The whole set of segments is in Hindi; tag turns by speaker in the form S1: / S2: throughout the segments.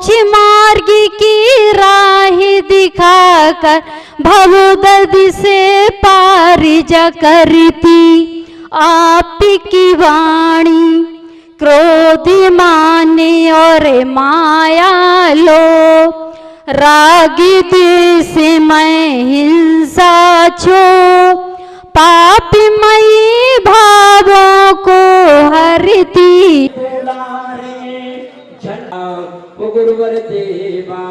S1: मोक्ष मार्ग की राह दिखाकर भवदर्द से पार जा करती आपकी वाणी। क्रोध माने और माया लो राग द्वेष मैं हिंसा छो पापमयी भावों को हरती।
S2: गुरुवर देवा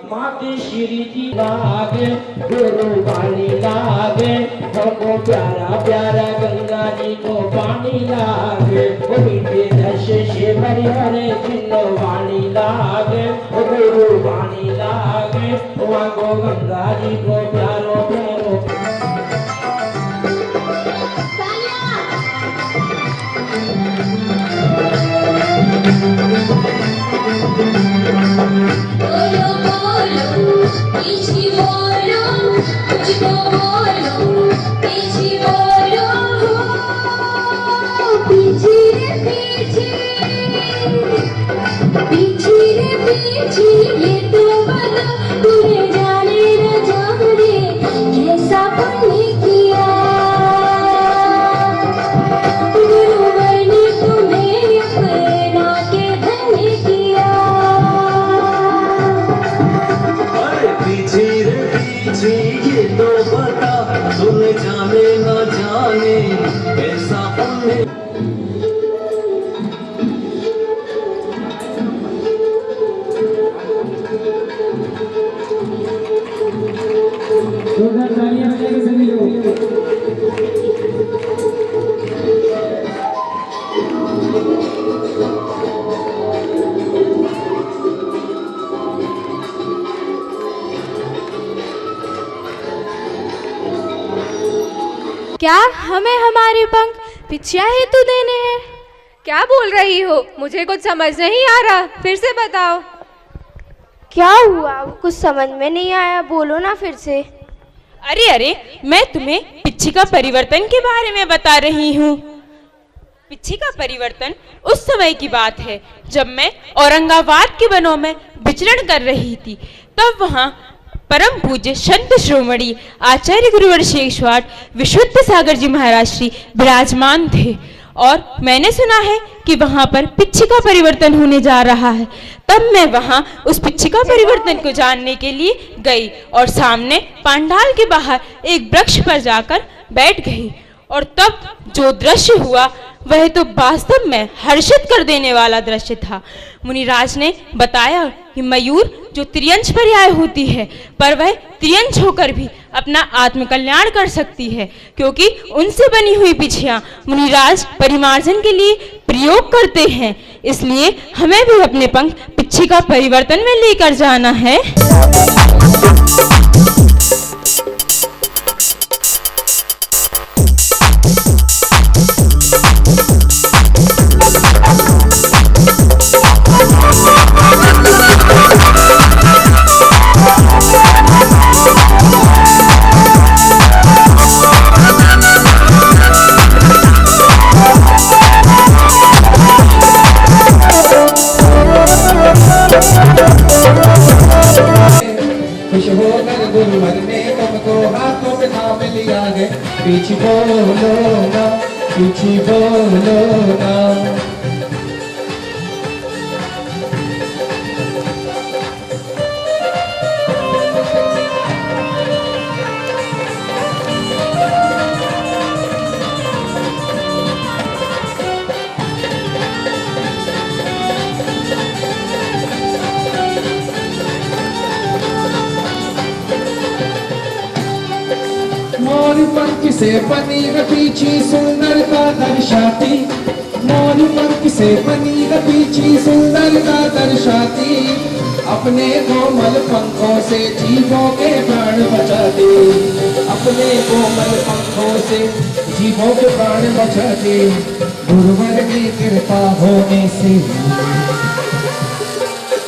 S2: माते श्री जी लागे गुरु वाणी लागे हमको प्यारा प्यारा गंगा जी को पानी लागे मीठे दश से भरे हरे चिन्ह वाणी लागे गुरु वाणी लागे वहाँ को गंगा जी को प्यारो प्यारो।
S3: बोलो बोलो पीछे बोलो मुझको बोलो पीछे बोलो पीछे रे पीछे पीछे रे पीछे ये तो बता तूने जाने न जाने कैसा पुण्य किया गुरुवर ने तुम्हें अपना के धन्य किया।
S4: पीछे ये तो बता तूने जाने न जाने कैसा पुण्य।
S5: क्या हमें हमारे पंख भिक्षा हेतु देने हैं?
S6: क्या बोल रही हो? मुझे कुछ समझ नहीं आ रहा, फिर से बताओ।
S5: क्या हुआ? कुछ समझ में नहीं आया, बोलो ना फिर से।
S7: अरे अरे, मैं तुम्हें पिच्छिका परिवर्तन के बारे में बता रही हूँ। पिच्छिका परिवर्तन उस समय की बात है जब मैं औरंगाबाद के वनों में विचरण कर रही थी। तब वहाँ परम पूज्य संत श्रोमणी आचार्य गुरुवर शेषवाट विशुद्ध सागर जी महाराज श्री विराजमान थे और मैंने सुना है कि वहां पर पिच्छिका परिवर्तन होने जा रहा है। तब मैं वहां उस पिच्छिका परिवर्तन को जानने के लिए गई और सामने पांडाल के बाहर एक वृक्ष पर जाकर बैठ गई और तब जो दृश्य हुआ वह तो वास्तव में हर्षित कर देने वाला दृश्य था। मुनिराज ने बताया कि मयूर जो त्रियंश पर्याय होती है पर वह त्रियंश होकर भी अपना आत्मकल्याण कर सकती है, क्योंकि उनसे बनी हुई पिछियां मुनिराज परिमार्जन के लिए प्रयोग करते हैं। इसलिए हमें भी अपने पंख पिच्छिका परिवर्तन में लेकर जाना है।
S2: खुश होकर गुरुवर ने तुमको हाथों पे थाम लिया है। पीछे बोलो ना, पीछे बोलो ना। मोर पंख से बनी पीछी सुंदरता दर्शाती, मोर पंख से बनी पीछी सुंदरता दर्शाती, अपने कोमल पंखों से जीवों के प्राण बचाती, अपने कोमल पंखों से जीवों के प्राण बचाती। गुरुवर की कृपा होने से,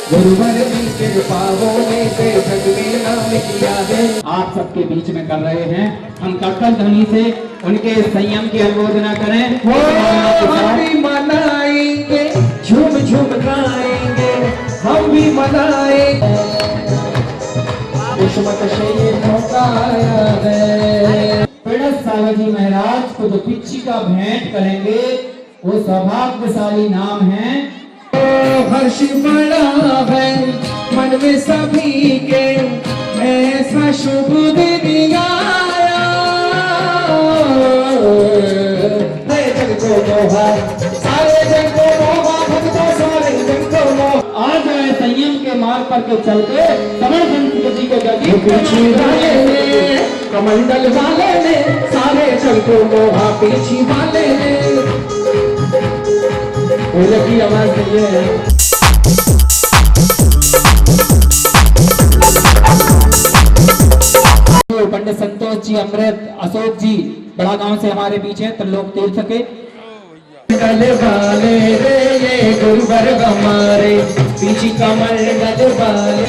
S2: गुरुवर की कृपा होने से जग में नाम किया है।
S8: आप सबके बीच में कर रहे हैं, हम कर्तव्य ध्वनि से उनके संयम की अनुमोदना करें।
S2: हम भी मनाएंगे, झूम झूम गाएंगे, हम भी बनाए किस्मत से ये मौका आया है।
S8: पेड़स सावजी महाराज को जो पिच्ची का भेंट करेंगे वो सौभाग्यशाली नाम है।
S2: हर्ष बड़ा है मन में सभी के, ऐसा शुभ दिन आया। सारे जग को मोहा, सारे जग को मोहा, भक्तों सारे जग को मोहा।
S8: आ जाए संयम के मार्ग पर के चलते कमल संस्कृति को जगी
S2: पीछी वाले ने, कमंडल वाले ने, सारे जग को मोहा पीछी वाले ने। ढोलक की आवाज नहीं है।
S8: पंडित संतोष जी, अमृत, अशोक जी बड़ा गांव से हमारे बीच है, त्रिलोक तीर्थ के।
S2: कमंडल वाले रे ये गुरुवर हमारे, पीछी कमंडल वाले।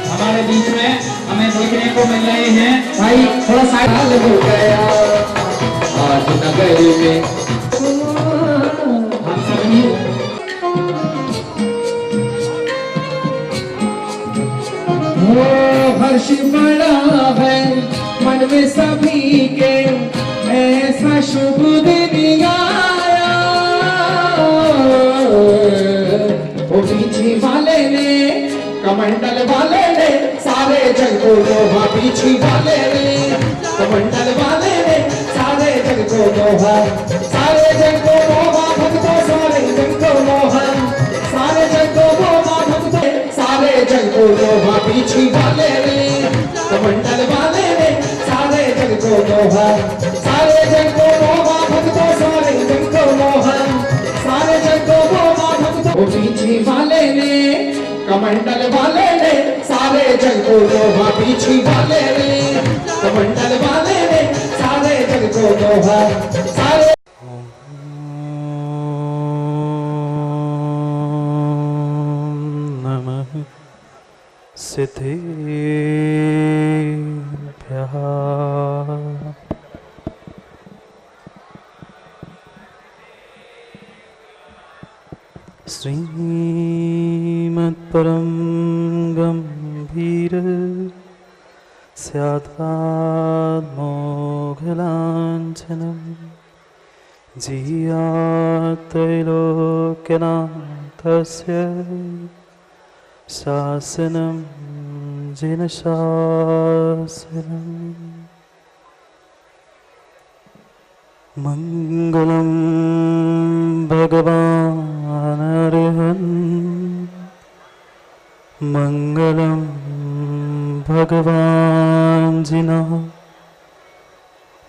S8: हमारे बीच में हमें देखने को मिल रहे हैं।
S2: भाई थोड़ा साइड हो गया आज नगर में।
S8: हम सभी
S2: वो हर्ष बड़ा है मन में सभी के, ऐसा शुभ दिन आया। वो पीछे वाले ने, कमंडल वाले ने, सारे जग को मोहा पीछे वाले ने। कमंडल वाले ने सारे जग को मोहा, सारे जग को मोहा, भक्तों सारे जग को मोहा, सारे जग को मोहा, भक्तों सारे जग को मोहा पीछे वाले ने। कमंडल वाले ने सारे जग को मोहा, सारे जग को मोहा, भक्तों सारे जग को मोहा, सारे जग को मोहा, भक्तों। वो पीछे वाले ने, कमंडल वाले ने, सारे जग को मोहा पीछे वाले ने। कमंडल वाले ने सारे जग को मोहा, सारे।
S9: नमः सिद्धेभ्यः। श्रीमत्परं गंभीर स्याद्वान्मोघलाञ्छनं जियात्रैलोक्यनाथस्य शासनं जिनशासनम्। मंगलम भगवान अरहन्, मंगलम भगवान जिना,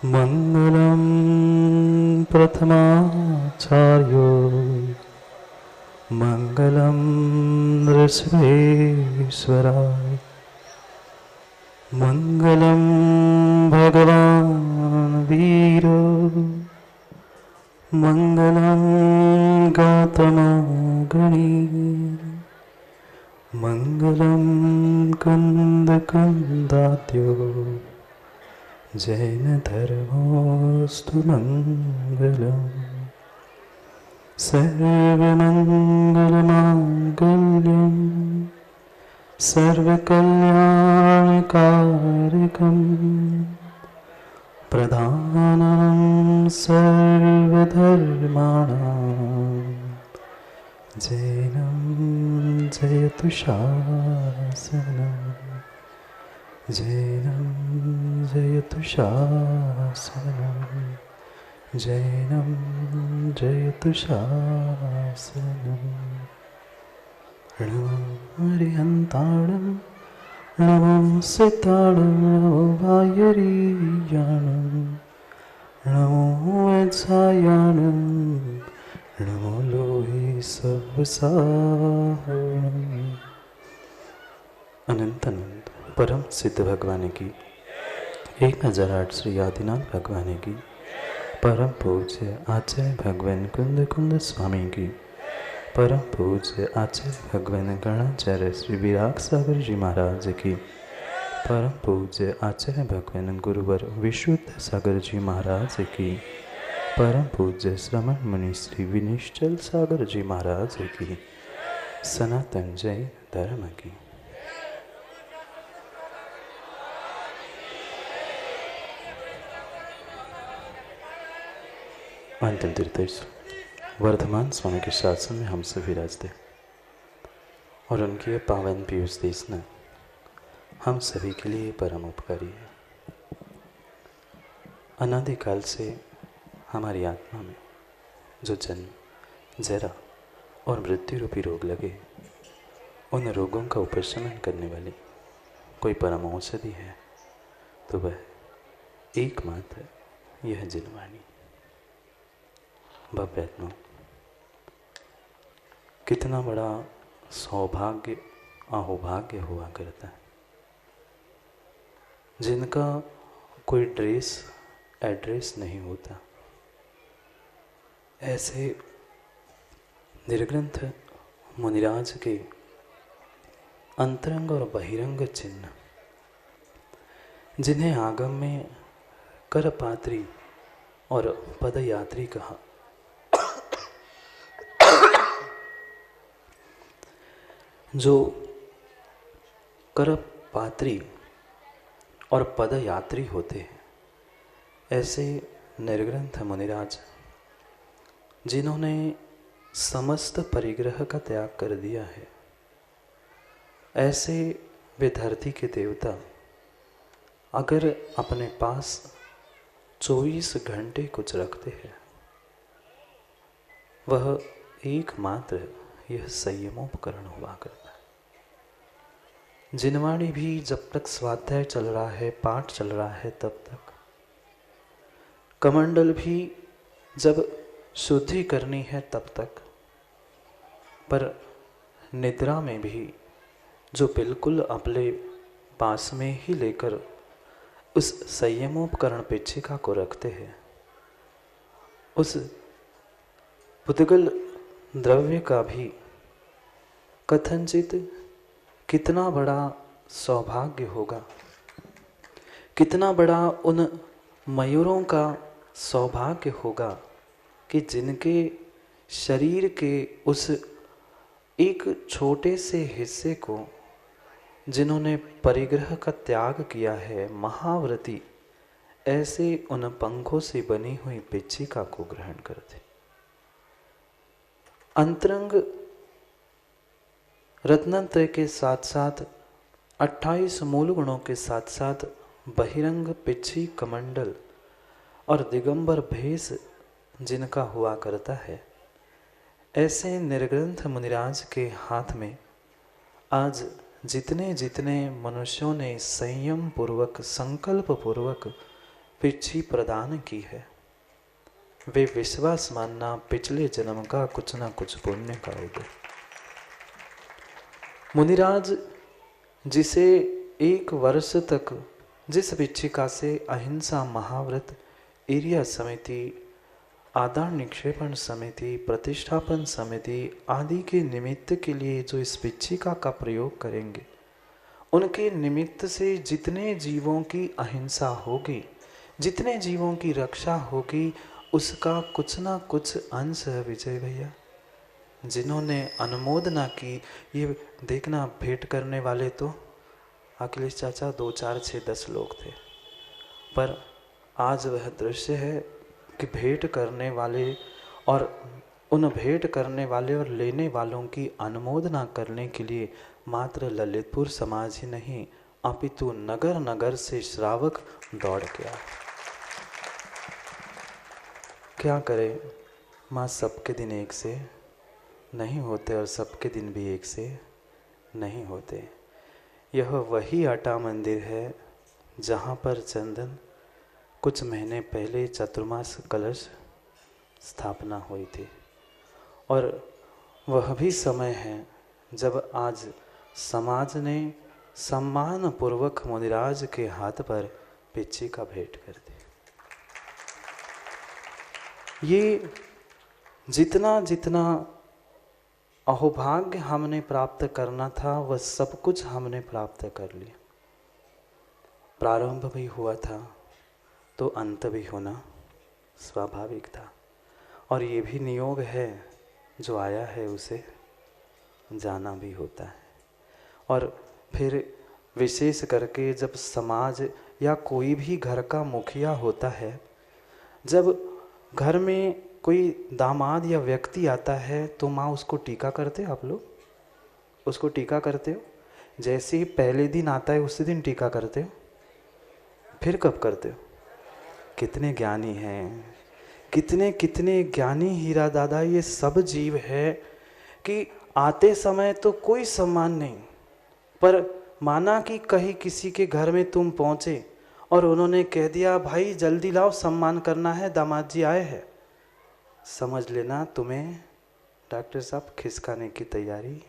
S9: मंगलम प्रथमाचार्यो, मंगलम ऋषभेश्वराय, मंगलम भगवान वीरो, मंगलम गौतम गणी, मंगलम कुंद कुंदात्यो, जैन धर्मोस्तु मंगलम। सर्वमंगलमांगल्यं सर्वकल्याणकारकं प्रधानं सर्वधर्माणां जैनं जयतु शासनं, जैनं जयतु शासनं, जैनं जयतु शासनं। नमो हरिहन्ताणं, नमो सिताणं, नमो वायरीयाणं, नमो वत्सायाणं, नमो लोहि सवसाहणम्। अनंत अनंत परम सिद्ध भगवान की 1008 श्री आदिनाथ भगवान की परम पूज्य आचार्य भगवान कुंद कुंद स्वामी की परम पूज्य आचार्य भगवान गणाचार्य श्री विराग सागर जी महाराज की परम पूज्य आचार्य भगवान गुरुवर विशुद्ध सागर जी महाराज की परम पूज्य श्रमण मुनि श्री विनिश्चल सागर जी महाराज की सनातन जय धर्म की। अंतिम तीर्थेश वर्धमान स्वामी के शासन में हम सभी विराजते और उनकी यह पावन पीयूष देशना हम सभी के लिए परम उपकारी है। अनादिकाल से हमारी आत्मा में जो जन्म, जरा और मृत्यु रूपी रोग लगे, उन रोगों का उपशमन करने वाली कोई परम औषधि है तो वह एकमात्र यह जिनवाणी। भव्यात्मा, कितना बड़ा सौभाग्य अहोभाग्य हुआ करता है जिनका कोई एड्रेस नहीं होता। ऐसे निर्ग्रंथ मुनिराज के अंतरंग और बहिरंग चिन्ह, जिन्हें आगम में करपात्री और पदयात्री कहा, जो करपात्री और पदयात्री होते हैं, ऐसे निर्ग्रंथ मुनिराज जिन्होंने समस्त परिग्रह का त्याग कर दिया है, ऐसे वे धरती के देवता अगर अपने पास 24 घंटे कुछ रखते हैं, वह एकमात्र यह संयमोपकरण हुआ करता है। जिनवाणी भी जब तक स्वाध्याय चल रहा है, पाठ चल रहा है, तब तक, कमंडल भी जब शुद्धि करनी है तब तक, पर निद्रा में भी जो बिल्कुल अपने पास में ही लेकर उस संयमोपकरण पिच्छिका को रखते हैं, उस पुद्गल द्रव्य का भी कथनचित कितना बड़ा सौभाग्य होगा, कितना बड़ा उन मयूरों का सौभाग्य होगा कि जिनके शरीर के उस एक छोटे से हिस्से को जिन्होंने परिग्रह का त्याग किया है, महाव्रती ऐसे उन पंखों से बनी हुई पिच्छिका को ग्रहण करते। अंतरंग रत्नत्रय के साथ साथ 28 मूल गुणों के साथ साथ बहिरंग पिच्छी कमंडल और दिगंबर भेष जिनका हुआ करता है, ऐसे निर्ग्रंथ मुनिराज के हाथ में आज जितने जितने मनुष्यों ने संयम पूर्वक, संकल्प पूर्वक पिच्छी प्रदान की है, वे विश्वास मानना पिछले जन्म का कुछ ना कुछ पुण्य का उदय। मुनिराज जिसे 1 वर्ष तक जिस पिच्छिका से अहिंसा महाव्रत, एरिया समिति, आदान निक्षेपण समिति, प्रतिष्ठापन समिति आदि के निमित्त के लिए जो इस पिच्छिका का प्रयोग करेंगे, उनके निमित्त से जितने जीवों की अहिंसा होगी, जितने जीवों की रक्षा होगी, उसका कुछ ना कुछ अंश है विजय भैया। जिन्होंने अनुमोदना की, ये देखना भेंट करने वाले तो अखिलेश चाचा 2, 4, 6, 10 लोग थे, पर आज वह दृश्य है कि भेंट करने वाले और उन भेंट करने वाले और लेने वालों की अनुमोदना करने के लिए मात्र ललितपुर समाज ही नहीं, अपितु नगर नगर से श्रावक दौड़ के आए। क्या करे माँ, सबके दिन एक से नहीं होते और सबके दिन भी एक से नहीं होते। यह वही आटा मंदिर है जहाँ पर चंदन कुछ महीने पहले चतुर्मास कलश स्थापना हुई थी, और वह भी समय है जब आज समाज ने सम्मान पूर्वक मुनिराज के हाथ पर पिच्छिका भेंट कर दी। ये जितना जितना अहोभाग्य हमने प्राप्त करना था, वह सब कुछ हमने प्राप्त कर लिया। प्रारंभ भी हुआ था तो अंत भी होना स्वाभाविक था। और ये भी नियोग है, जो आया है उसे जाना भी होता है। और फिर विशेष करके जब समाज या कोई भी घर का मुखिया होता है, जब घर में कोई दामाद या व्यक्ति आता है तो माँ उसको टीका करते हो, आप लोग उसको टीका करते हो। जैसे ही पहले दिन आता है उसी दिन टीका करते हो, फिर कब करते हो? कितने ज्ञानी हैं, कितने कितने ज्ञानी हीरा दादा ये सब जीव है कि आते समय तो कोई सम्मान नहीं, पर माना कि कहीं किसी के घर में तुम पहुँचे और उन्होंने कह दिया भाई जल्दी लाओ सम्मान करना है, दामाद जी आए हैं, समझ लेना तुम्हें डॉक्टर साहब खिसकाने की तैयारी।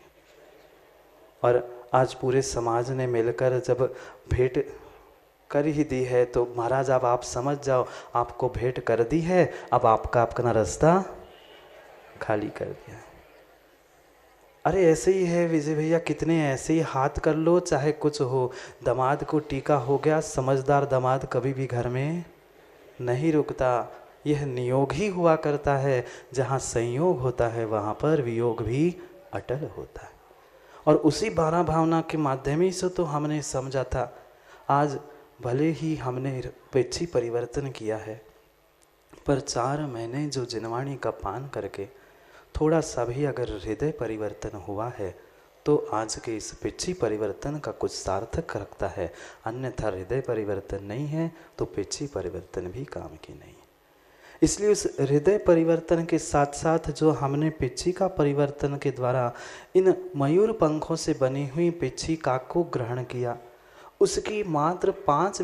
S9: और आज पूरे समाज ने मिलकर जब भेंट कर ही दी है तो महाराज अब आप समझ जाओ, आपको भेंट कर दी है, अब आपका अपना रास्ता खाली कर दिया। अरे ऐसे ही है विजय भैया, कितने ऐसे ही हाथ कर लो चाहे कुछ हो, दामाद को टीका हो गया। समझदार दामाद कभी भी घर में नहीं रुकता। यह नियोग ही हुआ करता है, जहाँ संयोग होता है वहाँ पर वियोग भी अटल होता है। और उसी 12 भावना के माध्यम ही से तो हमने समझा था। आज भले ही हमने पिछी परिवर्तन किया है, पर 4 महीने जो जिनवाणी का पान करके थोड़ा सा भी अगर हृदय परिवर्तन हुआ है तो आज के इस पिछी परिवर्तन का कुछ सार्थक रखता है। अन्यथा हृदय परिवर्तन नहीं है तो पिछी परिवर्तन भी काम की नहीं। इसलिए उस हृदय परिवर्तन के साथ साथ जो हमने पिछी का परिवर्तन के द्वारा इन मयूर पंखों से बनी हुई पिछी काक को ग्रहण किया, उसकी मात्र 5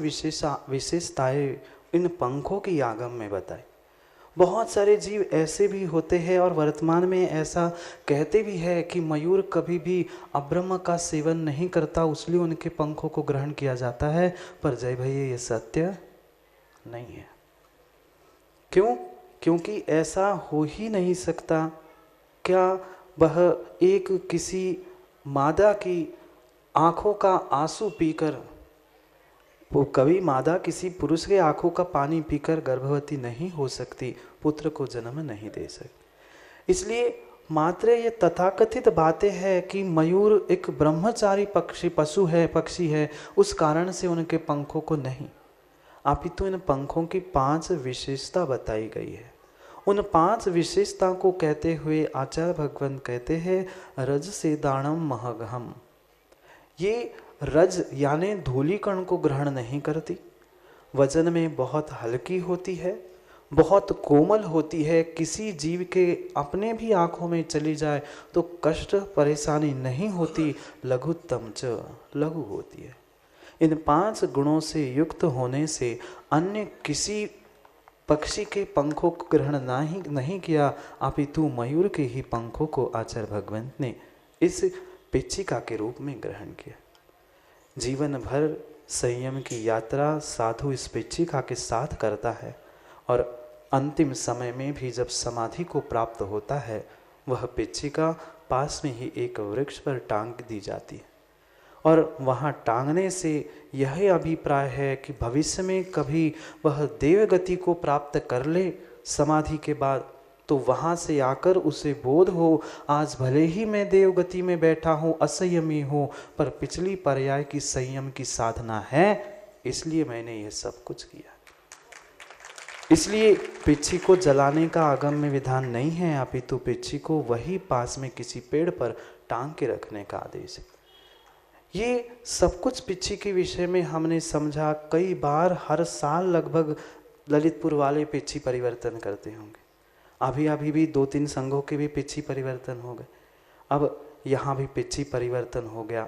S9: विशेषताएं इन पंखों की आगम में बताई। बहुत सारे जीव ऐसे भी होते हैं और वर्तमान में ऐसा कहते भी है कि मयूर कभी भी अब्रह्म का सेवन नहीं करता, इसलिए उनके पंखों को ग्रहण किया जाता है। पर जय भैया ये सत्य नहीं है। क्यों? क्योंकि ऐसा हो ही नहीं सकता। क्या वह एक किसी मादा की आँखों का आंसू पीकर, वो कभी मादा किसी पुरुष के आंखों का पानी पीकर गर्भवती नहीं हो सकती, पुत्र को जन्म नहीं दे सकती। इसलिए मात्र ये तथाकथित बातें हैं कि मयूर एक ब्रह्मचारी पक्षी है, उस कारण से उनके पंखों को नहीं, अपितु इन पंखों की 5 विशेषता बताई गई है। उन 5 विशेषता को कहते हुए आचार्य भगवंत कहते हैं रज से दानम महगहम। ये रज यानी धूलिकण को ग्रहण नहीं करती, वजन में बहुत हल्की होती है, बहुत कोमल होती है। किसी जीव के अपने भी आँखों में चली जाए तो कष्ट परेशानी नहीं होती, लघुत्तम च लघु होती है। इन 5 गुणों से युक्त होने से अन्य किसी पक्षी के पंखों को ग्रहण नहीं किया, अपितु मयूर के ही पंखों को आचार्य भगवंत ने इस पिच्छिका के रूप में ग्रहण किया। जीवन भर संयम की यात्रा साधु इस पिच्छिका के साथ करता है और अंतिम समय में भी जब समाधि को प्राप्त होता है, वह पिच्छिका पास में ही एक वृक्ष पर टांग दी जाती है। और वहाँ टांगने से यह अभिप्राय है कि भविष्य में कभी वह देवगति को प्राप्त कर ले समाधि के बाद, तो वहाँ से आकर उसे बोध हो आज भले ही मैं देवगति में बैठा हूँ, असंयमी हूँ, पर पिछली पर्याय की संयम की साधना है, इसलिए मैंने ये सब कुछ किया। इसलिए पिच्छी को जलाने का आगम में विधान नहीं है, अपितु पिच्छी को वही पास में किसी पेड़ पर टांग के रखने का आदेश है। ये सब कुछ पिच्छी के विषय में हमने समझा। कई बार हर साल लगभग ललितपुर वाले पिच्छी परिवर्तन करते होंगे। अभी भी 2-3 संघों के भी पिच्छी परिवर्तन हो गए। अब यहाँ भी पिच्छी परिवर्तन हो गया,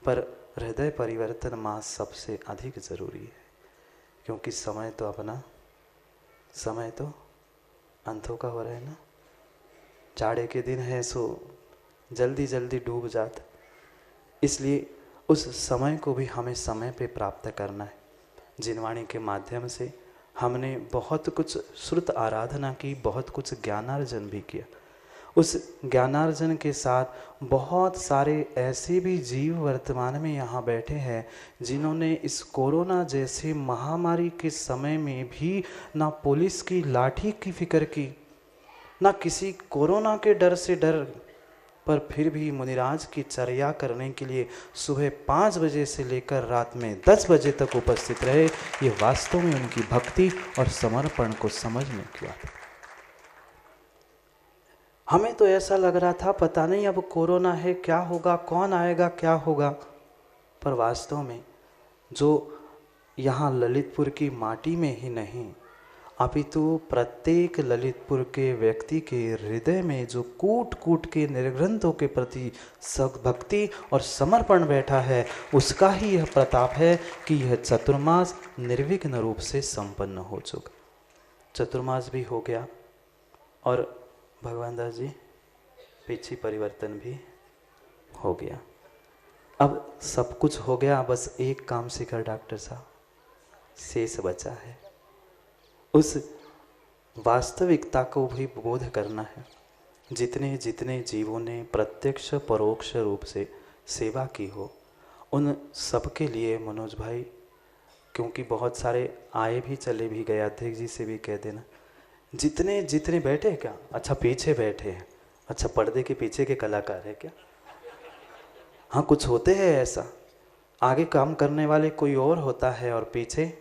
S9: पर हृदय परिवर्तन माँ सबसे अधिक जरूरी है, क्योंकि समय तो अंतों का हो रहा है ना। जाड़े के दिन है सो जल्दी जल्दी डूब जाता, इसलिए उस समय को भी हमें समय पे प्राप्त करना है। जिनवाणी के माध्यम से हमने बहुत कुछ श्रुत आराधना की, बहुत कुछ ज्ञानार्जन भी किया, उस ज्ञानार्जन के साथ बहुत सारे ऐसे भी जीव वर्तमान में यहाँ बैठे हैं जिन्होंने इस कोरोना जैसे महामारी के समय में भी ना पुलिस की लाठी की फिक्र की, ना किसी कोरोना के डर से डर, पर फिर भी मुनिराज की चर्या करने के लिए सुबह 5 बजे से लेकर रात में 10 बजे तक उपस्थित रहे। ये वास्तव में उनकी भक्ति और समर्पण को समझने की बात है। हमें तो ऐसा लग रहा था पता नहीं अब कोरोना है, क्या होगा, कौन आएगा, क्या होगा, पर वास्तव में जो यहाँ ललितपुर की माटी में ही नहीं अपितु प्रत्येक ललितपुर के व्यक्ति के हृदय में जो कूट कूट के निर्ग्रंथों के प्रति भक्ति और समर्पण बैठा है, उसका ही यह प्रताप है कि यह चतुर्मास निर्विघ्न रूप से संपन्न हो चुका। चतुर्मास भी हो गया और भगवान दास जी पीछे परिवर्तन भी हो गया। अब सब कुछ हो गया, बस एक काम सीखा डॉक्टर साहब, शेष बचा है। उस वास्तविकता को भी बोध करना है। जितने जितने जीवों ने प्रत्यक्ष परोक्ष रूप से सेवा की हो, उन सबके लिए मनोज भाई, क्योंकि बहुत सारे आए भी चले भी गए, अध्यक्ष जी से भी कह देना, जितने जितने बैठे क्या, अच्छा पीछे बैठे हैं, अच्छा पर्दे के पीछे के कलाकार है क्या? हाँ, कुछ होते हैं ऐसा, आगे काम करने वाले कोई और होता है और पीछे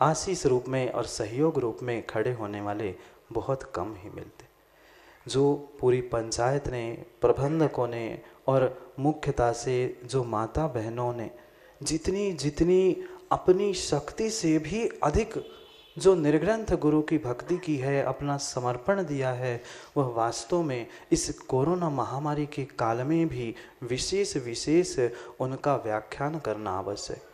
S9: आशीष रूप में और सहयोग रूप में खड़े होने वाले बहुत कम ही मिलते। जो पूरी पंचायत ने, प्रबंधकों ने और मुख्यता से जो माता बहनों ने जितनी जितनी अपनी शक्ति से भी अधिक जो निर्ग्रंथ गुरु की भक्ति की है, अपना समर्पण दिया है, वह वास्तव में इस कोरोना महामारी के काल में भी विशेष विशेष उनका व्याख्यान करना आवश्यक।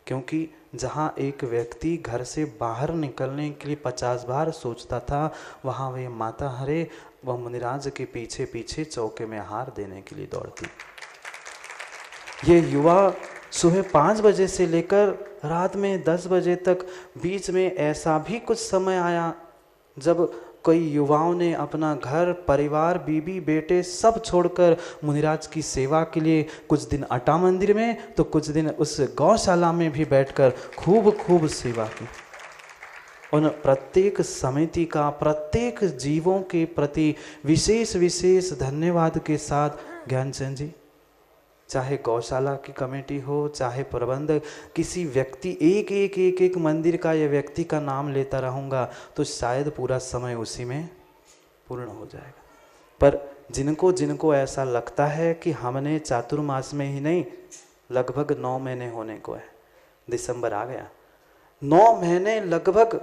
S9: क्योंकि जहाँ एक व्यक्ति घर से बाहर निकलने के लिए 50 बार सोचता था, वहाँ वे माता हरे व मुनिराज के पीछे पीछे चौके में हार देने के लिए दौड़ती। ये युवा सुबह 5 बजे से लेकर रात में 10 बजे तक, बीच में ऐसा भी कुछ समय आया जब कई युवाओं ने अपना घर परिवार बीबी बेटे सब छोड़कर मुनिराज की सेवा के लिए कुछ दिन अटा मंदिर में तो कुछ दिन उस गौशाला में भी बैठकर खूब खूब सेवा की। उन प्रत्येक समिति का प्रत्येक जीवों के प्रति विशेष विशेष धन्यवाद के साथ ज्ञानचंद जी, चाहे गौशाला की कमेटी हो, चाहे प्रबंधक, किसी व्यक्ति एक मंदिर का या व्यक्ति का नाम लेता रहूँगा तो शायद पूरा समय उसी में पूर्ण हो जाएगा। पर जिनको जिनको ऐसा लगता है कि हमने चातुर्मास में ही नहीं, लगभग 9 महीने होने को है, दिसंबर आ गया, 9 महीने लगभग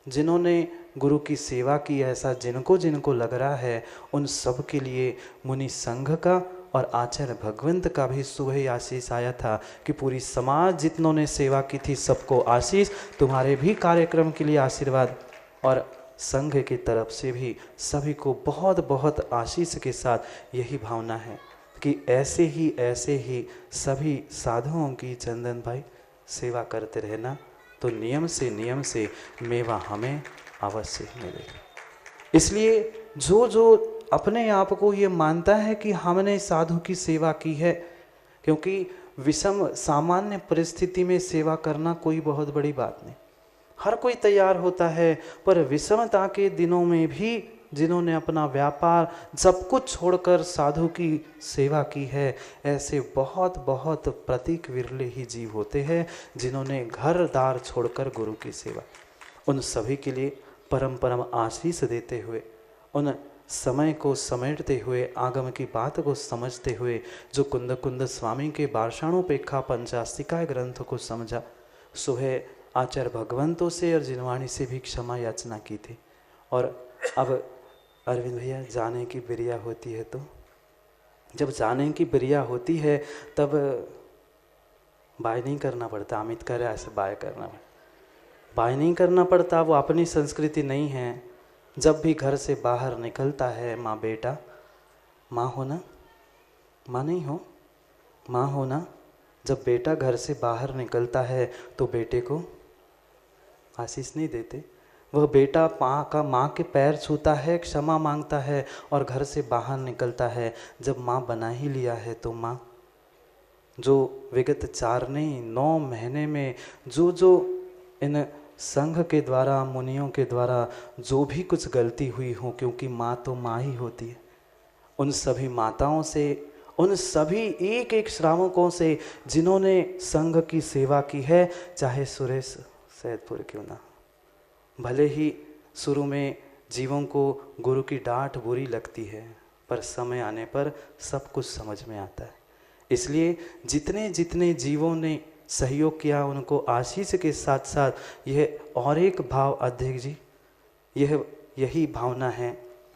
S9: जिन्होंने गुरु की सेवा की, ऐसा जिनको जिनको लग रहा है, उन सब के लिए मुनि संघ का और आचार्य भगवंत का भी सुबह ही आशीष आया था कि पूरी समाज जितनों ने सेवा की थी सबको आशीष, तुम्हारे भी कार्यक्रम के लिए आशीर्वाद, और संघ की तरफ से भी सभी को बहुत बहुत आशीष के साथ यही भावना है कि ऐसे ही सभी साधुओं की चंदन भाई सेवा करते रहना, तो नियम से मेवा हमें अवश्य मिलेगा। इसलिए जो अपने आप को ये मानता है कि हमने साधु की सेवा की है, क्योंकि विषम सामान्य परिस्थिति में सेवा करना कोई बहुत बड़ी बात नहीं, हर कोई तैयार होता है, पर विषमता के दिनों में भी जिन्होंने अपना व्यापार सब कुछ छोड़कर साधु की सेवा की है, ऐसे बहुत बहुत प्रतीक विरले ही जीव होते हैं जिन्होंने घर दार छोड़कर गुरु की सेवा। उन सभी के लिए परम परम आशीष देते हुए, उन समय को समेटते हुए, आगम की बात को समझते हुए, जो कुंद कुंद स्वामी के बारषाणोपेक्षा पंचास्तिका ग्रंथ को समझा, सुबह आचार्य भगवंतों से और जिनवाणी से भी क्षमा याचना की थी। और अब अरविंद भैया जाने की बिरिया होती है, तो जब जाने की बिरिया होती है तब बाय नहीं करना पड़ता, अमित कह रहा है ऐसे बाय करना पड़ता, बाय नहीं करना पड़ता, वो अपनी संस्कृति नहीं है। जब भी घर से बाहर निकलता है माँ बेटा, माँ हो ना, माँ नहीं हो, माँ हो ना, जब बेटा घर से बाहर निकलता है तो बेटे को आशीष नहीं देते, वह बेटा माँ के पैर छूता है, क्षमा मांगता है और घर से बाहर निकलता है। जब माँ बना ही लिया है तो माँ जो विगत 4 नहीं 9 महीने में जो इन संघ के द्वारा, मुनियों के द्वारा जो भी कुछ गलती हुई हो, क्योंकि माँ तो माँ ही होती है, उन सभी माताओं से, उन सभी एक एक श्रावकों से जिन्होंने संघ की सेवा की है, चाहे सुरेश सैदपुर क्यों ना, भले ही शुरू में जीवों को गुरु की डांट बुरी लगती है, पर समय आने पर सब कुछ समझ में आता है। इसलिए जितने जितने जीवों ने सहयोग किया उनको आशीष के साथ साथ यह और एक भाव अध्यक्ष जी, यही भावना है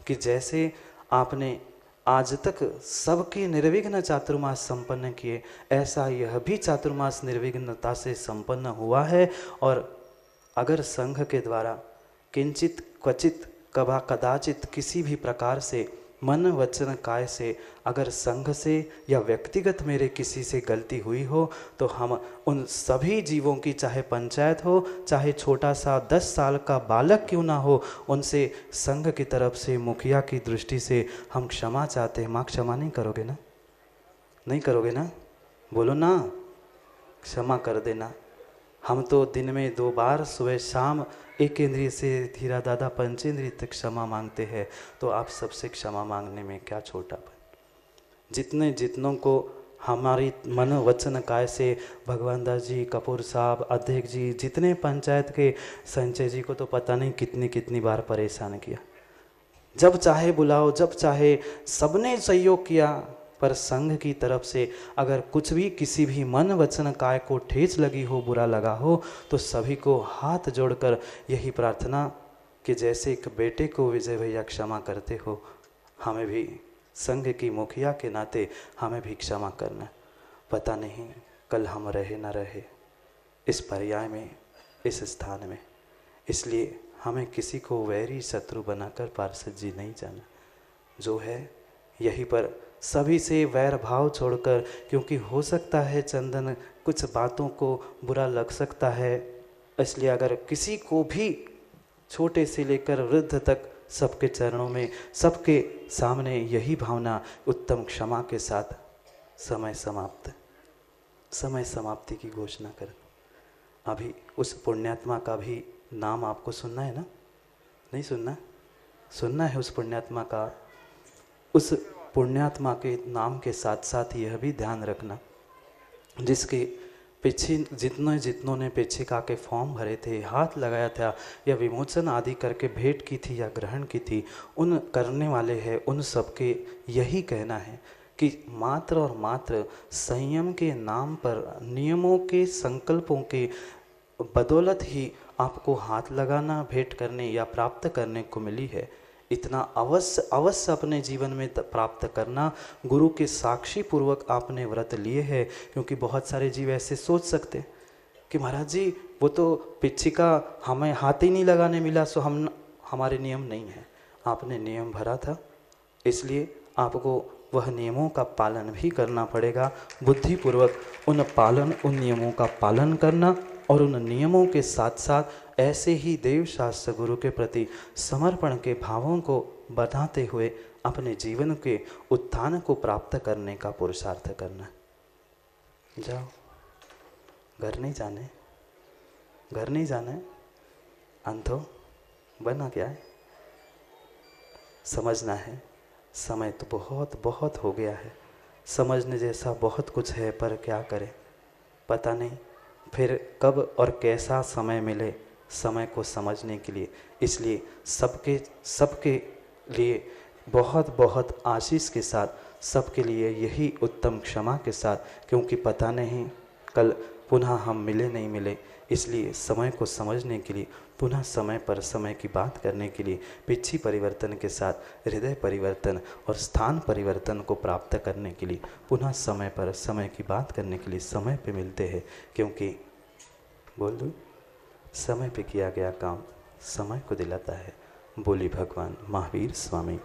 S9: कि जैसे आपने आज तक सबके निर्विघ्न चातुर्मास संपन्न किए, ऐसा यह भी चातुर्मास निर्विघ्नता से संपन्न हुआ है। और अगर संघ के द्वारा किंचित क्वचित कभा कदाचित किसी भी प्रकार से मन वचन काय से अगर संघ से या व्यक्तिगत मेरे किसी से गलती हुई हो, तो हम उन सभी जीवों की, चाहे पंचायत हो, चाहे छोटा सा 10 साल का बालक क्यों ना हो, उनसे संघ की तरफ से, मुखिया की दृष्टि से हम क्षमा चाहते हैं। माँ क्षमा नहीं करोगे ना? नहीं करोगे ना? बोलो ना, क्षमा कर देना। हम तो दिन में 2 बार सुबह शाम एक इंद्रिय से धीरा दादा पंचेंद्रिय तक क्षमा मांगते हैं, तो आप सबसे क्षमा मांगने में क्या छोटापन। जितनों को हमारी मन वचन काय से भगवान दास जी, कपूर साहब, अध्यक्ष जी, जितने पंचायत के संजय जी को तो पता नहीं कितनी कितनी बार परेशान किया। जब चाहे बुलाओ, जब चाहे सबने सहयोग किया, पर संघ की तरफ से अगर कुछ भी किसी भी मन वचन काय को ठेस लगी हो, बुरा लगा हो, तो सभी को हाथ जोड़कर यही प्रार्थना कि जैसे एक बेटे को विजय भैया क्षमा करते हो, हमें भी संघ की मुखिया के नाते हमें भी क्षमा करना। पता नहीं कल हम रहे ना रहे इस पर्याय में, इस स्थान में, इसलिए हमें किसी को वैरी शत्रु बनाकर पार्षद जी नहीं जाना। जो है यहीं पर सभी से वैर भाव छोड़कर, क्योंकि हो सकता है चंदन कुछ बातों को बुरा लग सकता है, इसलिए अगर किसी को भी छोटे से लेकर वृद्ध तक सबके चरणों में, सबके सामने यही भावना उत्तम क्षमा के साथ समय समाप्ति की घोषणा कर। अभी उस पुण्यात्मा का भी नाम आपको सुनना है ना? नहीं सुनना? सुनना है उस पुण्यात्मा का। उस पुण्यात्मा के नाम के साथ साथ यह भी ध्यान रखना, जिसके पीछे जितनों ने पेक्षिका के फॉर्म भरे थे, हाथ लगाया था या विमोचन आदि करके भेंट की थी या ग्रहण की थी, उन करने वाले हैं, उन सबके यही कहना है कि मात्र और मात्र संयम के नाम पर, नियमों के संकल्पों के बदौलत ही आपको हाथ लगाना, भेंट करने या प्राप्त करने को मिली है। इतना अवश्य अपने जीवन में प्राप्त करना। गुरु के साक्षी पूर्वक आपने व्रत लिए हैं, क्योंकि बहुत सारे जीव ऐसे सोच सकते कि महाराज जी वो तो पिच्छिका हमें हाथ ही नहीं लगाने मिला, सो हमारे नियम नहीं है। आपने नियम भरा था, इसलिए आपको वह नियमों का पालन भी करना पड़ेगा। बुद्धिपूर्वक उन नियमों का पालन करना और उन नियमों के साथ साथ ऐसे ही देव शास्त्र गुरु के प्रति समर्पण के भावों को बढ़ाते हुए अपने जीवन के उत्थान को प्राप्त करने का पुरुषार्थ करना। जाओ, घर नहीं जाना है, अंधो बना क्या है, समझना है। समय तो बहुत बहुत हो गया है, समझने जैसा बहुत कुछ है, पर क्या करें पता नहीं फिर कब और कैसा समय मिले समय को समझने के लिए। इसलिए सबके लिए बहुत बहुत आशीष के साथ, सबके लिए यही उत्तम क्षमा के साथ, क्योंकि पता नहीं कल पुनः हम मिले नहीं मिले, इसलिए समय को समझने के लिए, पुनः समय पर समय की बात करने के लिए, पिछी परिवर्तन के साथ हृदय परिवर्तन और स्थान परिवर्तन को प्राप्त करने के लिए पुनः समय पर समय की बात करने के लिए समय पे मिलते हैं। क्योंकि बोल दूँ, समय पे किया गया काम समय को दिलाता है। बोली भगवान महावीर स्वामी।